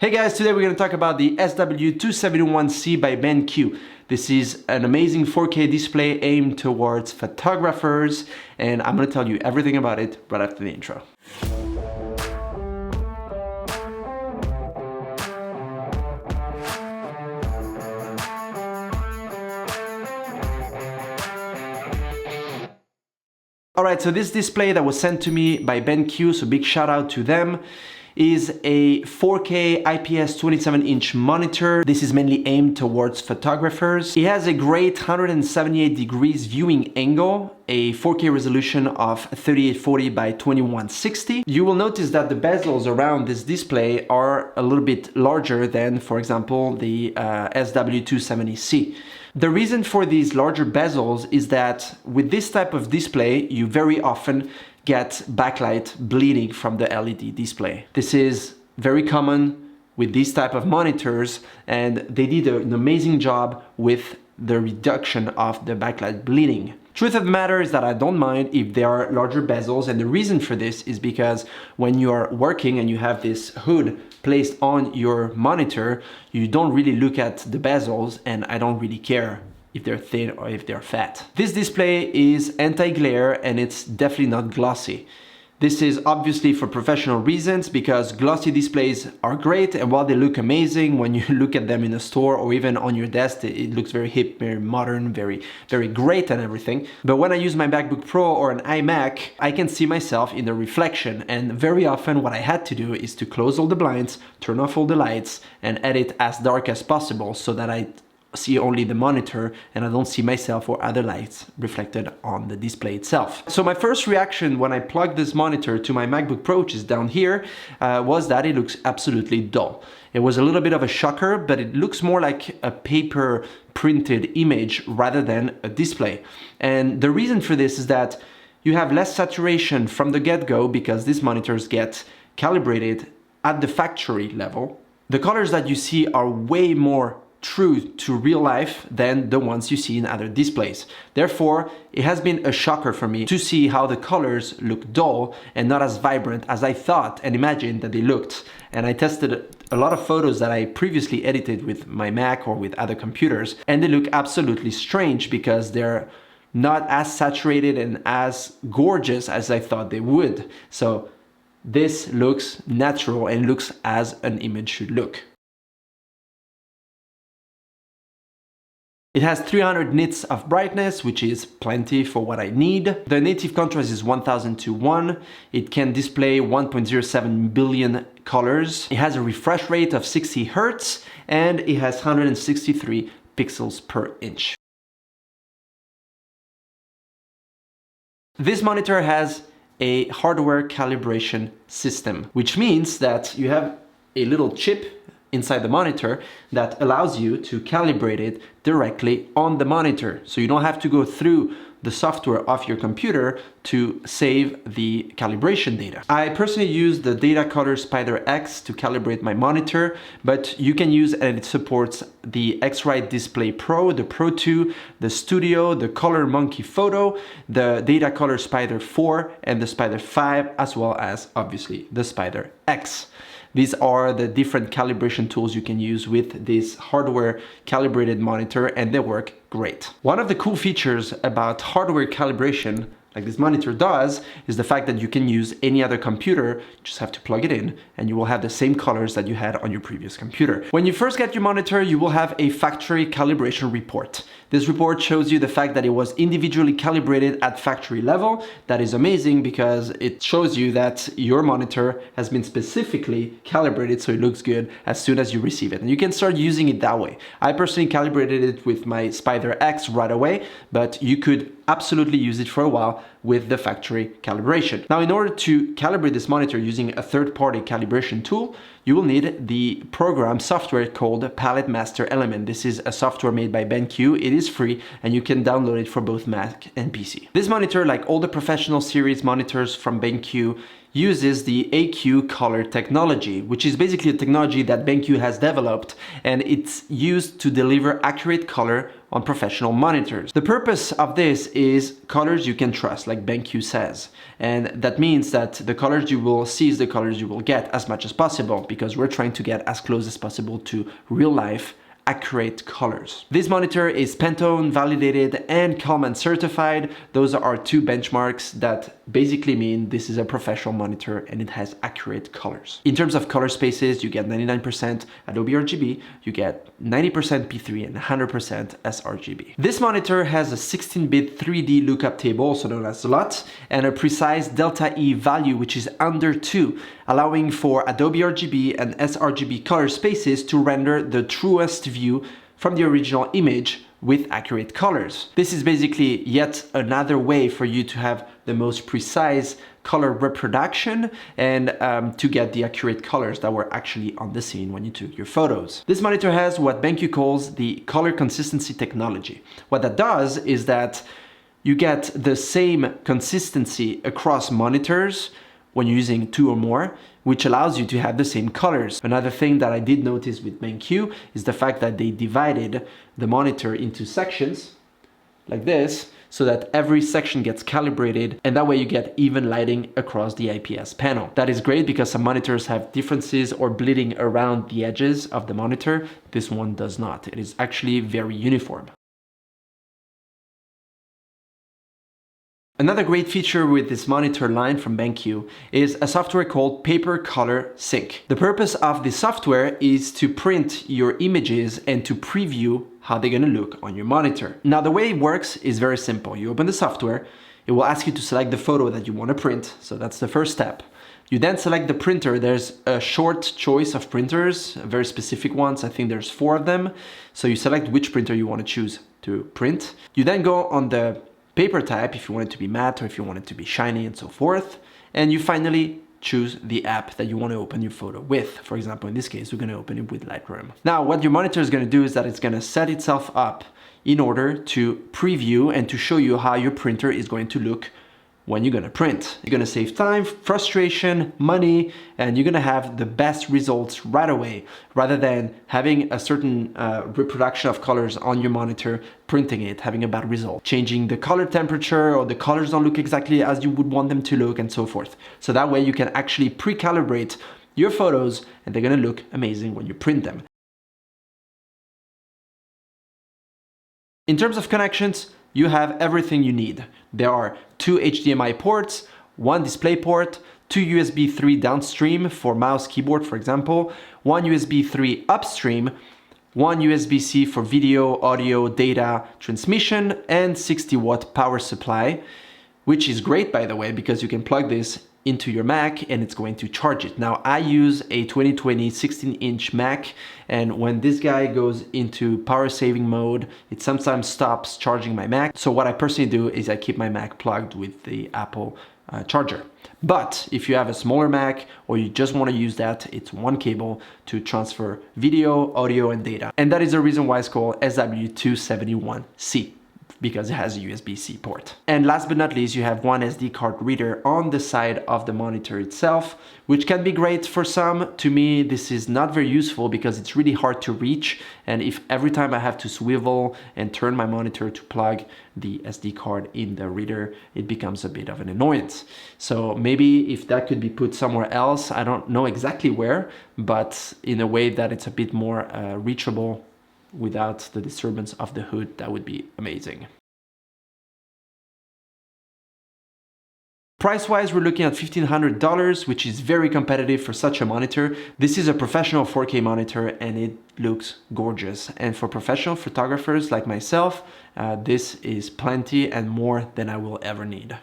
Hey guys, today we're going to talk about the SW271C by BenQ. This is an amazing 4K display aimed towards photographers, and I'm going to tell you everything about it right after the intro. Alright, so this display that was sent to me by BenQ, so big shout out to them, is a 4K IPS 27-inch monitor. This is mainly aimed towards photographers. It has a great 178 degrees viewing angle, a 4K resolution of 3840 by 2160. You will notice that the bezels around this display are a little bit larger than, for example, the SW270C. The reason for these larger bezels is that with this type of display, you very often get backlight bleeding from the LED display. This is very common with these type of monitors, and they did an amazing job with the reduction of the backlight bleeding. Truth of the matter is that I don't mind if there are larger bezels, and the reason for this is because when you are working and you have this hood placed on your monitor, you don't really look at the bezels, and I don't really care if they're thin or if they're fat. This display is anti-glare and it's definitely not glossy. This is obviously for professional reasons because glossy displays are great, and while they look amazing when you look at them in a store or even on your desk, it looks very hip, very modern, very great and everything. But when I use my MacBook Pro or an iMac, I can see myself in the reflection, and very often what I had to do is to close all the blinds, turn off all the lights, and edit as dark as possible so that I see only the monitor and I don't see myself or other lights reflected on the display itself. So my first reaction when I plugged this monitor to my MacBook Pro, which is down here, was that it looks absolutely dull. It was a little bit of a shocker, but it looks more like a paper printed image rather than a display. And the reason for this is that you have less saturation from the get-go because these monitors get calibrated at the factory level. The colors that you see are way more true to real life than the ones you see in other displays. Therefore, it has been a shocker for me to see how the colors look dull and not as vibrant as I thought and imagined that they looked. And I tested a lot of photos that I previously edited with my Mac or with other computers, and they look absolutely strange because they're not as saturated and as gorgeous as I thought they would. So this looks natural and looks as an image should look. It has 300 nits of brightness, which is plenty for what I need. The native contrast is 1000:1. It can display 1.07 billion colors. It has a refresh rate of 60 Hz, and it has 163 pixels per inch. This monitor has a hardware calibration system, which means that you have a little chip inside the monitor that allows you to calibrate it directly on the monitor. So you don't have to go through the software of your computer to save the calibration data. I personally use the Data Color Spider X to calibrate my monitor, but you can use, and it supports the X-Rite Display Pro, the Pro 2, the Studio, the Color Monkey Photo, the Data Color Spider 4, and the Spider 5, as well as obviously the Spider X. These are the different calibration tools you can use with this hardware calibrated monitor, and they work great. One of the cool features about hardware calibration, like this monitor does, is the fact that you can use any other computer. You just have to plug it in and you will have the same colors that you had on your previous computer. When you first get your monitor, you will have a factory calibration report. This report shows you the fact that it was individually calibrated at factory level. That is amazing because it shows you that your monitor has been specifically calibrated so it looks good as soon as you receive it. And you can start using it that way. I personally calibrated it with my Spider X right away, but you could absolutely use it for a while with the factory calibration. Now, in order to calibrate this monitor using a third-party calibration tool, you will need the program software called Palette Master Element. This is a software made by BenQ. It is free and you can download it for both Mac and PC. This monitor, like all the professional series monitors from BenQ, uses the AQ color technology, which is basically a technology that BenQ has developed, and it's used to deliver accurate color on professional monitors. The purpose of this is colors you can trust, like BenQ says. And that means that the colors you will see is the colors you will get as much as possible, because we're trying to get as close as possible to real life accurate colors. This monitor is Pantone validated and Kalman certified. Those are two benchmarks that basically mean this is a professional monitor and it has accurate colors. In terms of color spaces, you get 99% Adobe RGB, you get 90% P3 and 100% sRGB. This monitor has a 16-bit 3D lookup table, also known as LUT, and a precise delta E value, which is under 2, allowing for Adobe RGB and sRGB color spaces to render the truest view from the original image with accurate colors. This is basically yet another way for you to have the most precise color reproduction and to get the accurate colors that were actually on the scene when you took your photos. This monitor has what BenQ calls the color consistency technology. What that does is that you get the same consistency across monitors when you're using 2 or more, which allows you to have the same colors. Another thing that I did notice with BenQ is the fact that they divided the monitor into sections like this, so that every section gets calibrated, and that way you get even lighting across the IPS panel. That is great because some monitors have differences or bleeding around the edges of the monitor. This one does not. It is actually very uniform. Another great feature with this monitor line from BenQ is a software called Paper Color Sync. The purpose of this software is to print your images and to preview how they're gonna look on your monitor. Now, the way it works is very simple. You open the software, it will ask you to select the photo that you wanna print, so that's the first step. You then select the printer. There's a short choice of printers, very specific ones. I think there's 4 of them. So you select which printer you wanna choose to print. You then go on the paper type, if you want it to be matte or if you want it to be shiny and so forth. And you finally choose the app that you want to open your photo with. For example, in this case, we're going to open it with Lightroom. Now, what your monitor is going to do is that it's going to set itself up in order to preview and to show you how your printer is going to look when you're going to print. You're going to save time, frustration, money, and you're going to have the best results right away, rather than having a certain reproduction of colors on your monitor, printing it, having a bad result, changing the color temperature, or the colors don't look exactly as you would want them to look, and so forth. So that way you can actually pre-calibrate your photos and they're going to look amazing when you print them. In terms of connections, you have everything you need. There are 2 HDMI ports, 1 display port, 2 USB 3 downstream for mouse, keyboard, for example, 1 USB 3 upstream, 1 USB-C for video, audio, data transmission, and 60-watt power supply, which is great, by the way, because you can plug this into your Mac and it's going to charge it. Now, I use a 2020 16-inch Mac, and when this guy goes into power saving mode, it sometimes stops charging my Mac. So what I personally do is I keep my Mac plugged with the Apple charger. But if you have a smaller Mac or you just want to use that, it's 1 cable to transfer video, audio, and data. And that is the reason why it's called SW271C, because it has a USB-C port. And last but not least, you have 1 SD card reader on the side of the monitor itself, which can be great for some. To me, this is not very useful because it's really hard to reach. And if every time I have to swivel and turn my monitor to plug the SD card in the reader, it becomes a bit of an annoyance. So maybe if that could be put somewhere else, I don't know exactly where, but in a way that it's a bit more reachable without the disturbance of the hood, that would be amazing. Price-wise, we're looking at $1,500, which is very competitive for such a monitor. This is a professional 4K monitor and it looks gorgeous. And for professional photographers like myself, this is plenty and more than I will ever need.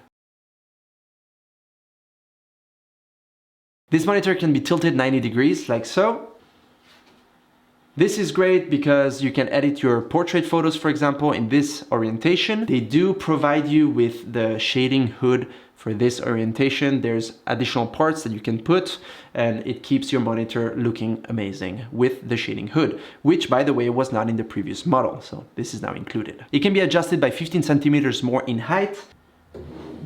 This monitor can be tilted 90 degrees, like so. This is great because you can edit your portrait photos, for example, in this orientation. They do provide you with the shading hood for this orientation. There's additional parts that you can put, and it keeps your monitor looking amazing with the shading hood, which, by the way, was not in the previous model. So this is now included. It can be adjusted by 15 centimeters more in height.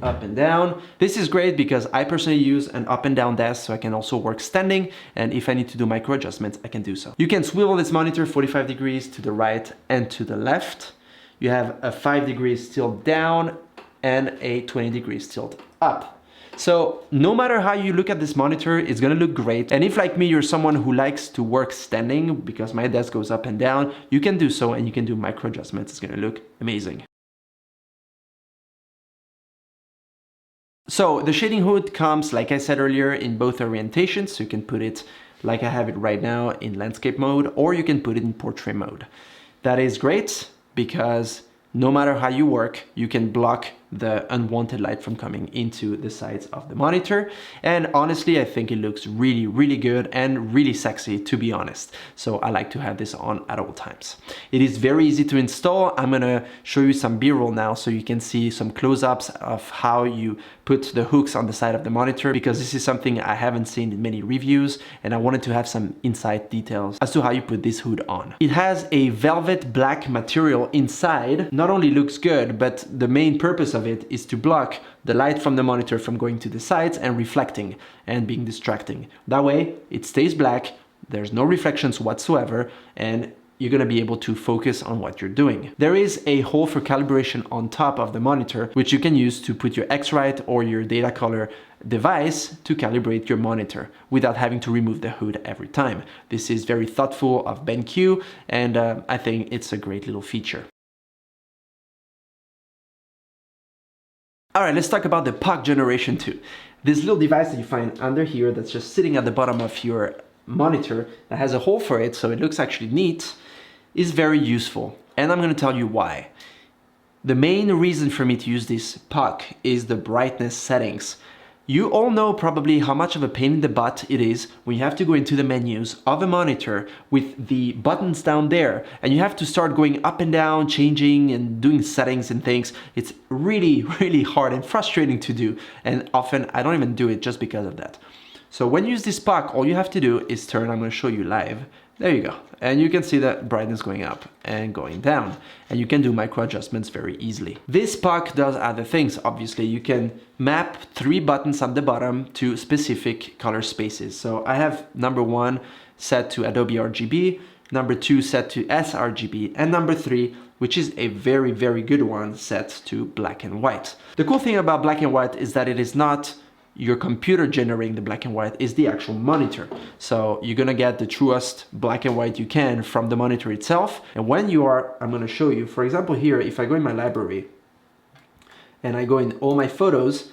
up and down. This is great because I personally use an up and down desk, so I can also work standing, and if I need to do micro adjustments, I can do so. You can swivel this monitor 45 degrees to the right and to the left. You have a 5 degrees tilt down and a 20 degrees tilt up. So no matter how you look at this monitor, it's gonna look great. And if, like me, you're someone who likes to work standing because my desk goes up and down, you can do so, and you can do micro adjustments. It's gonna look amazing. So the shading hood comes, like I said earlier, in both orientations. So you can put it like I have it right now in landscape mode, or you can put it in portrait mode. That is great because no matter how you work, you can block the unwanted light from coming into the sides of the monitor. And honestly, I think it looks really, really good and really sexy, to be honest. So I like to have this on at all times. It is very easy to install. I'm gonna show you some B-roll now so you can see some close-ups of how you put the hooks on the side of the monitor, because this is something I haven't seen in many reviews, and I wanted to have some insight details as to how you put this hood on. It has a velvet black material inside. Not only looks good, but the main purpose of it is to block the light from the monitor from going to the sides and reflecting and being distracting. That way it stays black, there's no reflections whatsoever, and you're gonna be able to focus on what you're doing. There is a hole for calibration on top of the monitor, which you can use to put your X-Rite or your data color device to calibrate your monitor without having to remove the hood every time. This is very thoughtful of BenQ, and I think it's a great little feature. All right, let's talk about the puck generation 2. This little device that you find under here that's just sitting at the bottom of your monitor that has a hole for it, so it looks actually neat, is very useful. And I'm gonna tell you why. The main reason for me to use this puck is the brightness settings. You all know probably how much of a pain in the butt it is when you have to go into the menus of a monitor with the buttons down there, and you have to start going up and down, changing and doing settings and things. It's really, really hard and frustrating to do, and often I don't even do it just because of that. So when you use this puck, all you have to do is turn. I'm going to show you live. There you go. And you can see the brightness going up and going down. And you can do micro adjustments very easily. This puck does other things. Obviously, you can map 3 buttons on the bottom to specific color spaces. So I have number 1 set to Adobe RGB, number 2 set to sRGB, and number 3, which is a very, very good one, set to black and white. The cool thing about black and white is that it is not your computer generating the black and white, is the actual monitor. So you're gonna get the truest black and white you can from the monitor itself. And when you are, I'm gonna show you, for example here, if I go in my library and I go in all my photos,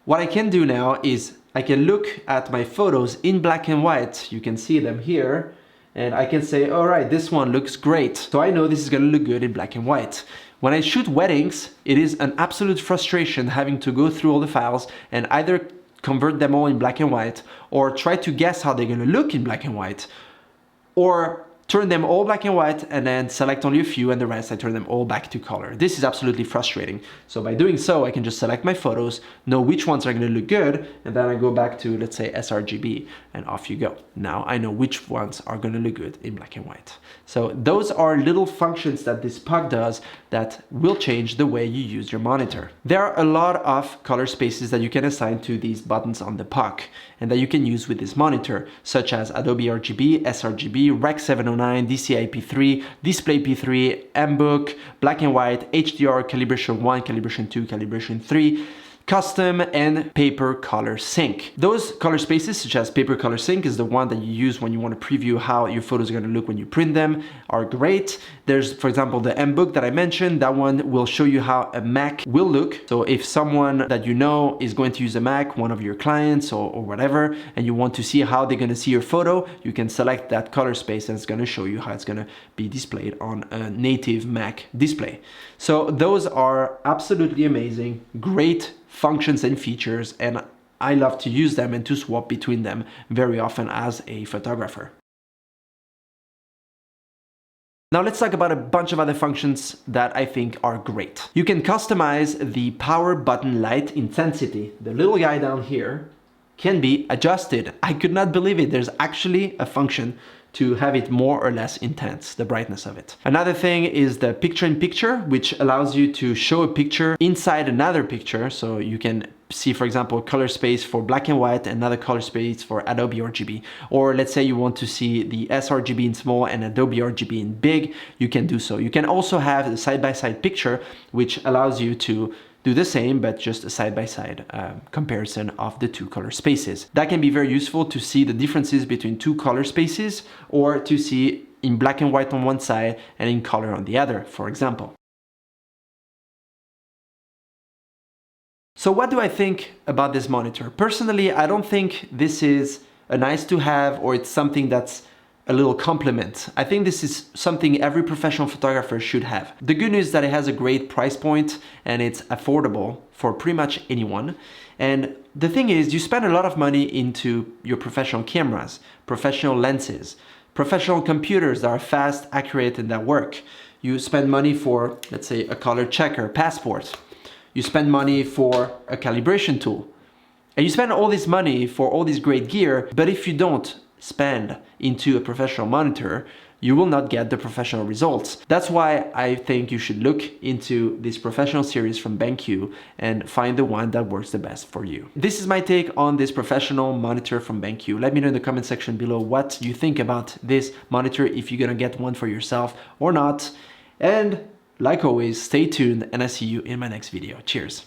what I can do now is I can look at my photos in black and white. You can see them here. And I can say, all right, this one looks great. So I know this is gonna look good in black and white. When I shoot weddings, it is an absolute frustration having to go through all the files and either convert them all in black and white, or try to guess how they're gonna look in black and white, or turn them all black and white and then select only a few, and the rest I turn them all back to color. This is absolutely frustrating. So by doing so, I can just select my photos, know which ones are gonna look good, and then I go back to, let's say, sRGB, and off you go. Now I know which ones are gonna look good in black and white. So those are little functions that this puck does that will change the way you use your monitor. There are a lot of color spaces that you can assign to these buttons on the puck and that you can use with this monitor, such as Adobe RGB, sRGB, Rec 709, DCI-P3, Display P3, MBook, Black and White, HDR, Calibration 1, Calibration 2, Calibration 3, Custom, and Paper Color Sync. Those color spaces, such as Paper Color Sync is the one that you use when you want to preview how your photos are going to look when you print them, are great. There's, for example, the MBook that I mentioned. That one will show you how a Mac will look. So if someone that you know is going to use a Mac, one of your clients or whatever, and you want to see how they're going to see your photo, you can select that color space and it's going to show you how it's going to be displayed on a native Mac display. So those are absolutely amazing, great functions and features, and I love to use them and to swap between them very often as a photographer. Now let's talk about a bunch of other functions that I think are great. You can customize the power button light intensity. The little guy down here can be adjusted. I could not believe it. There's actually a function to have it more or less intense, the brightness of it. Another thing is the picture-in-picture, which allows you to show a picture inside another picture. So you can see, for example, color space for black and white, another color space for Adobe RGB. Or let's say you want to see the sRGB in small and Adobe RGB in big, you can do so. You can also have the side-by-side picture, which allows you to do the same, but just a side-by-side comparison of the two color spaces. That can be very useful to see the differences between two color spaces, or to see in black and white on one side and in color on the other, for example. So what do I think about this monitor? Personally, I don't think this is a nice to have, or it's something that's a little compliment. I think this is something every professional photographer should have. The good news is that it has a great price point and it's affordable for pretty much anyone. And the thing is, you spend a lot of money into your professional cameras, professional lenses, professional computers that are fast, accurate, and that work. You spend money for, let's say, a color checker, passport. You spend money for a calibration tool. And you spend all this money for all this great gear, but if you don't spend into a professional monitor, you will not get the professional results. That's why I think you should look into this professional series from BenQ and find the one that works the best for you. This is my take on this professional monitor from BenQ. Let me know in the comment section below what you think about this monitor, if you're gonna get one for yourself or not. And like always, stay tuned and I see you in my next video. Cheers.